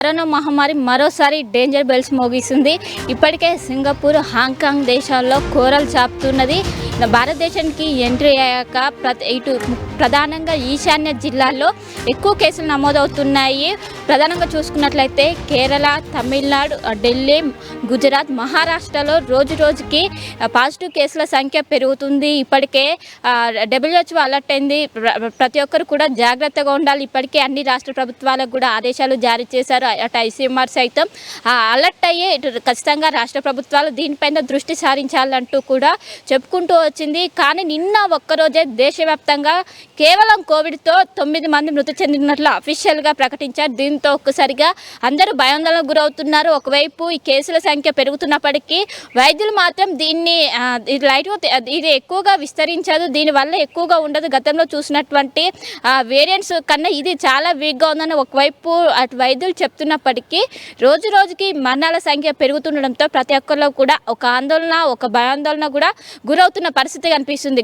Corona మహమ్మారి మరోసారి danger bells మోగిస్తుంది. ఇప్పటికే సింగపూర్, హాంకాంగ్ దేశాల్లో కోరలు చాపుతున్నది. భారతదేశానికి ఎంట్రీ అయ్యాక ఇటు ప్రధానంగా ఈశాన్య జిల్లాల్లో ఎక్కువ కేసులు నమోదవుతున్నాయి. ప్రధానంగా చూసుకున్నట్లయితే కేరళ, తమిళనాడు, ఢిల్లీ, గుజరాత్, మహారాష్ట్రలో రోజు రోజుకి పాజిటివ్ కేసుల సంఖ్య పెరుగుతుంది. ఇప్పటికే WHO అలర్ట్ అయింది. ప్రతి ఒక్కరు కూడా జాగ్రత్తగా ఉండాలి. ఇప్పటికే అన్ని రాష్ట్ర ప్రభుత్వాలకు కూడా ఆదేశాలు జారీ చేశారు. అటు ICMR సైతం అలర్ట్ అయ్యి ఖచ్చితంగా రాష్ట్ర ప్రభుత్వాలు దీనిపైన దృష్టి సారించాలంటూ కూడా చెప్పుకుంటూ వచ్చింది. కానీ నిన్న ఒక్కరోజే దేశవ్యాప్తంగా కేవలం కోవిడ్తో 9 మంది మృతి చెందినట్లు అఫీషియల్గా ప్రకటించారు. దీంతో ఒక్కసారిగా అందరూ భయాందోళనకు గురవుతున్నారు. ఒకవైపు ఈ కేసుల సంఖ్య పెరుగుతున్నప్పటికీ వైద్యులు మాత్రం దీన్ని ఇది ఎక్కువగా విస్తరించదు, దీనివల్ల ఎక్కువగా ఉండదు, గతంలో చూసినటువంటి వేరియంట్స్ కన్నా ఇది చాలా వీక్గా ఉందని ఒకవైపు అటు వైద్యులు చెప్తున్నప్పటికీ రోజు రోజుకి మరణాల సంఖ్య పెరుగుతుండడంతో ప్రతి ఒక్కరిలో కూడా ఒక ఆందోళన, ఒక భయాందోళన కూడా గురవుతున్న పరిస్థితి కనిపిస్తుంది.